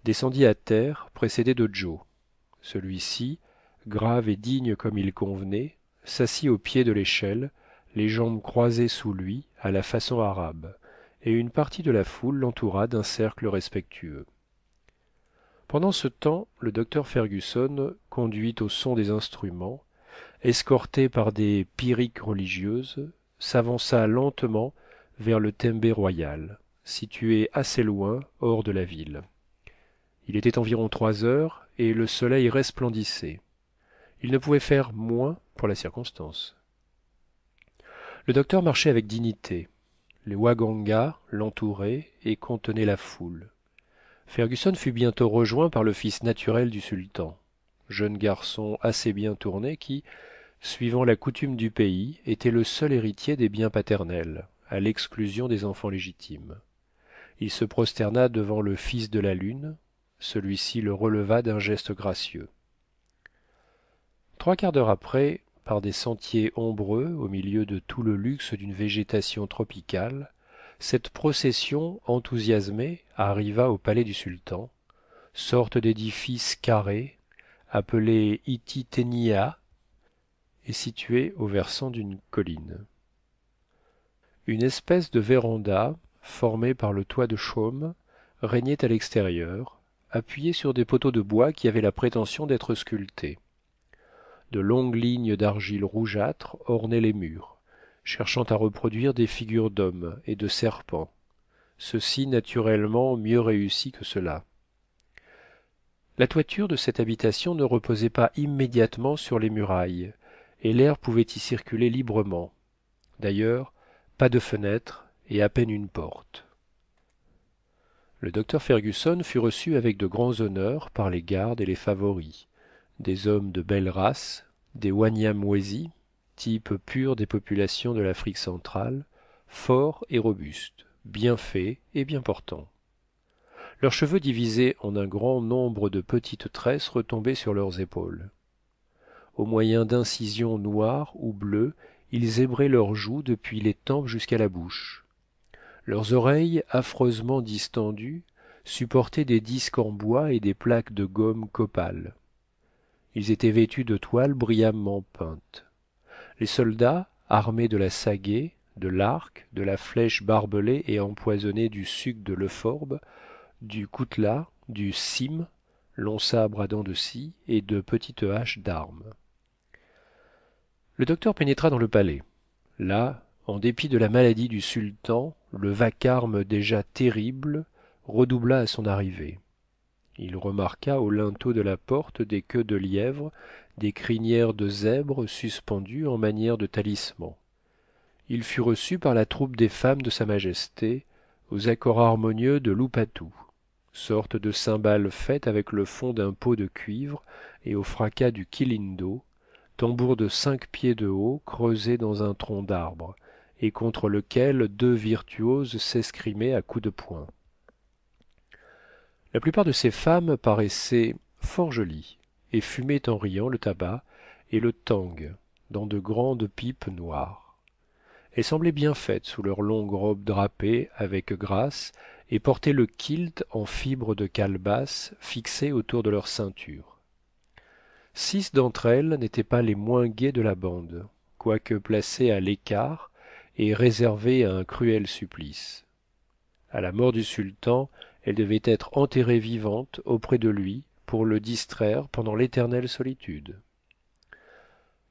descendit à terre précédé de joe. Celui-ci, grave et digne comme il convenait, s'assit au pied de l'échelle, les jambes croisées sous lui à la façon arabe, et une partie de la foule l'entoura d'un cercle respectueux. Pendant ce temps, le docteur Fergusson, conduit au son des instruments, escorté par des pyrrhiques religieuses, s'avança lentement vers le tembé royal, situé assez loin hors de la ville. Il était environ 3 heures et le soleil resplendissait. Il ne pouvait faire moins pour la circonstance. Le docteur marchait avec dignité. Les waganga l'entouraient et contenaient la foule. Fergusson fut bientôt rejoint par le fils naturel du sultan, jeune garçon assez bien tourné qui, suivant la coutume du pays, était le seul héritier des biens paternels, à l'exclusion des enfants légitimes. Il se prosterna devant le fils de la lune. Celui-ci le releva d'un geste gracieux. 3 quarts d'heure après, par des sentiers ombreux au milieu de tout le luxe d'une végétation tropicale, cette procession enthousiasmée arriva au palais du sultan, sorte d'édifice carré appelé Ititenia et situé au versant d'une colline. Une espèce de véranda, formée par le toit de chaume, régnait à l'extérieur, appuyée sur des poteaux de bois qui avaient la prétention d'être sculptés. De longues lignes d'argile rougeâtre ornaient les murs, cherchant à reproduire des figures d'hommes et de serpents, ceux-ci naturellement mieux réussis que ceux-là. La toiture de cette habitation ne reposait pas immédiatement sur les murailles, et l'air pouvait y circuler librement. D'ailleurs, pas de fenêtre et à peine une porte. Le docteur Fergusson fut reçu avec de grands honneurs par les gardes et les favoris, des hommes de belle race, des wanyamwezi, type pur des populations de l'Afrique centrale, forts et robustes, bien faits et bien portants. Leurs cheveux divisés en un grand nombre de petites tresses retombaient sur leurs épaules. Au moyen d'incisions noires ou bleues, ils zébraient leurs joues depuis les tempes jusqu'à la bouche. Leurs oreilles, affreusement distendues, supportaient des disques en bois et des plaques de gomme copal. Ils étaient vêtus de toiles brillamment peintes. Les soldats, armés de la sagaie, de l'arc, de la flèche barbelée et empoisonnée du suc de l'euphorbe, du coutelas, du sime, long sabre à dents de scie et de petites haches d'armes. Le docteur pénétra dans le palais. Là, en dépit de la maladie du sultan, le vacarme déjà terrible redoubla à son arrivée. Il remarqua au linteau de la porte des queues de lièvre, des crinières de zèbre suspendues en manière de talisman. Il fut reçu par la troupe des femmes de sa majesté, aux accords harmonieux de l'upatou, sorte de cymbale faite avec le fond d'un pot de cuivre et au fracas du kilindo, tambour de 5 pieds de haut creusé dans un tronc d'arbre, et contre lequel 2 virtuoses s'escrimaient à coups de poing. La plupart de ces femmes paraissaient fort jolies et fumaient en riant le tabac et le tang dans de grandes pipes noires. Elles semblaient bien faites sous leurs longues robes drapées avec grâce et portaient le kilt en fibres de calebasse fixé autour de leur ceinture. 6 d'entre elles n'étaient pas les moins gaies de la bande, quoique placées à l'écart et réservées à un cruel supplice. À la mort du sultan, elles devaient être enterrées vivantes auprès de lui pour le distraire pendant l'éternelle solitude.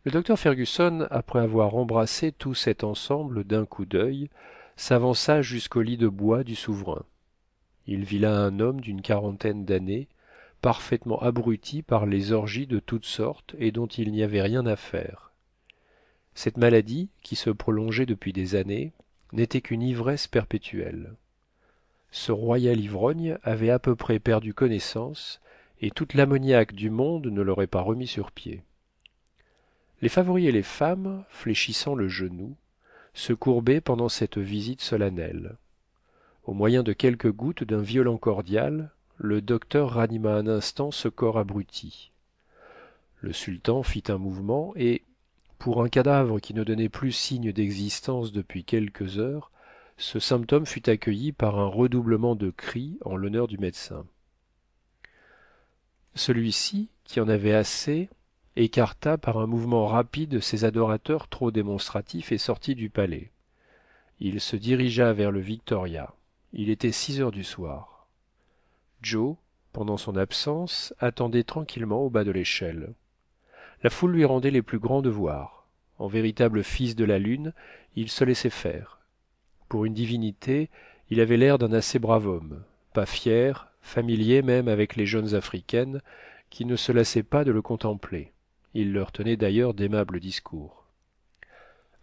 Le docteur Fergusson, après avoir embrassé tout cet ensemble d'un coup d'œil, s'avança jusqu'au lit de bois du souverain. Il vit là un homme d'une quarantaine d'années, parfaitement abruti par les orgies de toutes sortes et dont il n'y avait rien à faire. Cette maladie, qui se prolongeait depuis des années, n'était qu'une ivresse perpétuelle. Ce royal ivrogne avait à peu près perdu connaissance, et toute l'ammoniaque du monde ne l'aurait pas remis sur pied. Les favoris et les femmes, fléchissant le genou, se courbaient pendant cette visite solennelle. Au moyen de quelques gouttes d'un violent cordial, le docteur ranima un instant ce corps abruti. Le sultan fit un mouvement et, pour un cadavre qui ne donnait plus signe d'existence depuis quelques heures, ce symptôme fut accueilli par un redoublement de cris en l'honneur du médecin. Celui-ci, qui en avait assez, écarta par un mouvement rapide ses adorateurs trop démonstratifs et sortit du palais. Il se dirigea vers le Victoria. Il était 6 heures du soir. Joe, pendant son absence, attendait tranquillement au bas de l'échelle. La foule lui rendait les plus grands devoirs. En véritable fils de la lune, il se laissait faire. Pour une divinité, il avait l'air d'un assez brave homme, pas fier, familier même avec les jeunes africaines, qui ne se lassaient pas de le contempler. Il leur tenait d'ailleurs d'aimables discours.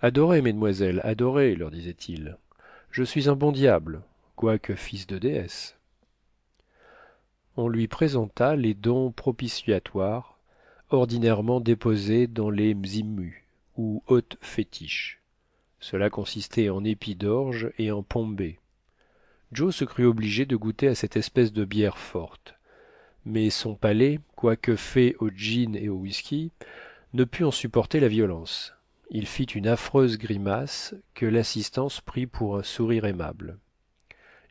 Adorez, mesdemoiselles, adorez, leur disait-il. Je suis un bon diable, quoique fils de déesse. On lui présenta les dons propitiatoires ordinairement déposés dans les mzimu ou hôtes fétiches. Cela consistait en épis d'orge et en pombé. Joe se crut obligé de goûter à cette espèce de bière forte, mais son palais, quoique fait au gin et au whisky, ne put en supporter la violence. Il fit une affreuse grimace que l'assistance prit pour un sourire aimable.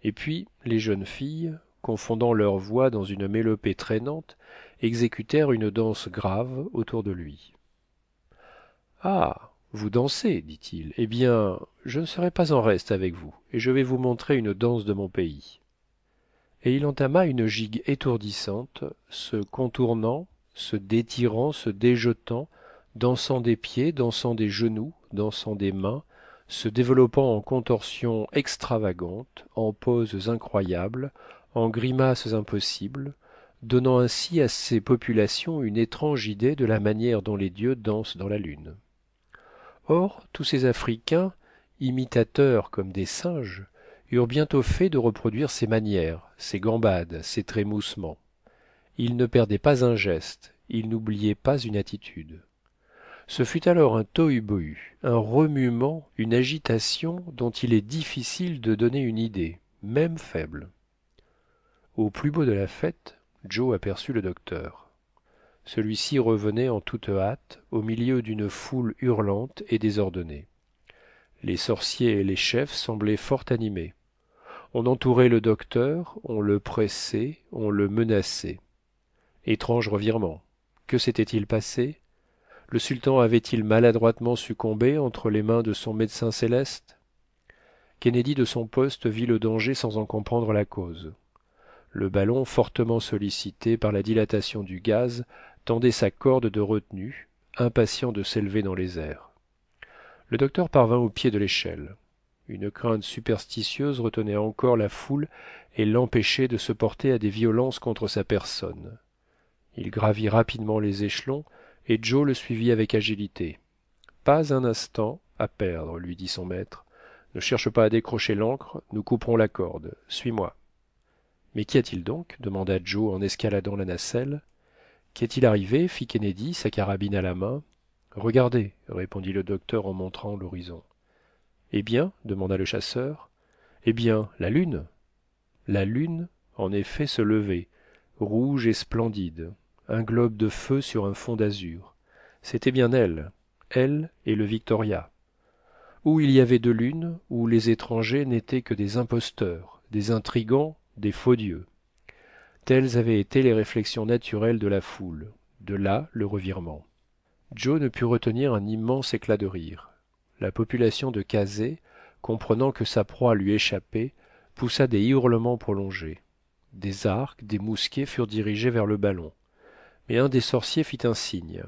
Et puis les jeunes filles, confondant leurs voix dans une mélopée traînante, exécutèrent une danse grave autour de lui. Ah, vous dansez, dit-il. Eh bien, je ne serai pas en reste avec vous, et je vais vous montrer une danse de mon pays. Et il entama une gigue étourdissante, se contournant, se détirant, se déjetant, dansant des pieds, dansant des genoux, dansant des mains, se développant en contorsions extravagantes, en poses incroyables, en grimaces impossibles, donnant ainsi à ces populations une étrange idée de la manière dont les dieux dansent dans la lune. Or, tous ces Africains, imitateurs comme des singes, eurent bientôt fait de reproduire ses manières, ses gambades, ses trémoussements. Ils ne perdaient pas un geste, ils n'oubliaient pas une attitude. Ce fut alors un tohu-bohu, un remuement, une agitation dont il est difficile de donner une idée, même faible. Au plus beau de la fête, Joe aperçut le docteur. Celui-ci revenait en toute hâte, au milieu d'une foule hurlante et désordonnée. Les sorciers et les chefs semblaient fort animés. On entourait le docteur, on le pressait, on le menaçait. Étrange revirement. Que s'était-il passé? Le sultan avait-il maladroitement succombé entre les mains de son médecin céleste? Kennedy de son poste vit le danger sans en comprendre la cause. Le ballon, fortement sollicité par la dilatation du gaz, tendait sa corde de retenue, impatient de s'élever dans les airs. Le docteur parvint au pied de l'échelle. Une crainte superstitieuse retenait encore la foule et l'empêchait de se porter à des violences contre sa personne. Il gravit rapidement les échelons et Joe le suivit avec agilité. Pas un instant à perdre, lui dit son maître. Ne cherche pas à décrocher l'ancre, nous couperons la corde. Suis-moi. Mais qu'y a-t-il donc? Demanda Joe en escaladant la nacelle. Qu'est-il arrivé? Fit Kennedy, sa carabine à la main. Regardez, répondit le docteur en montrant l'horizon. Eh bien? Demanda le chasseur. Eh bien, la lune. La lune, en effet, se levait, rouge et splendide, un globe de feu sur un fond d'azur. C'était bien elle et le Victoria. Où il y avait deux lunes, où les étrangers n'étaient que des imposteurs, des intrigants, des faux dieux. Telles avaient été les réflexions naturelles de la foule. De là le revirement. Joe ne put retenir un immense éclat de rire. La population de Kazeh, comprenant que sa proie lui échappait, poussa des hurlements prolongés. Des arcs, des mousquets furent dirigés vers le ballon. Mais un des sorciers fit un signe.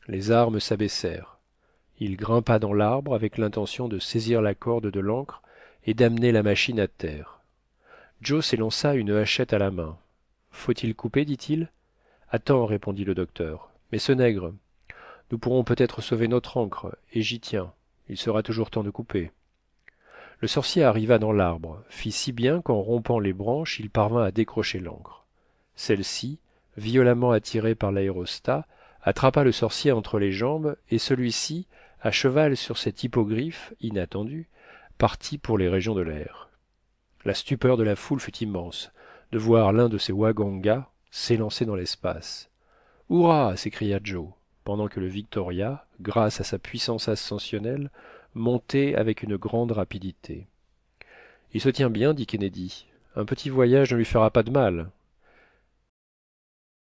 Les armes s'abaissèrent. Il grimpa dans l'arbre avec l'intention de saisir la corde de l'ancre et d'amener la machine à terre. Joe s'élança une hachette à la main. Faut-il couper, dit-il. Attends, répondit le docteur. Mais ce nègre, nous pourrons peut-être sauver notre ancre, et j'y tiens. Il sera toujours temps de couper. Le sorcier arriva dans l'arbre, fit si bien qu'en rompant les branches, il parvint à décrocher l'ancre. Celle-ci, violemment attirée par l'aérostat, attrapa le sorcier entre les jambes, et celui-ci, à cheval sur cet hippogriffe inattendu, partit pour les régions de l'air. La stupeur de la foule fut immense de voir l'un de ces waganga s'élancer dans l'espace. Hurrah! S'écria Joe, pendant que le Victoria, grâce à sa puissance ascensionnelle, montait avec une grande rapidité. Il se tient bien, dit Kennedy. Un petit voyage ne lui fera pas de mal.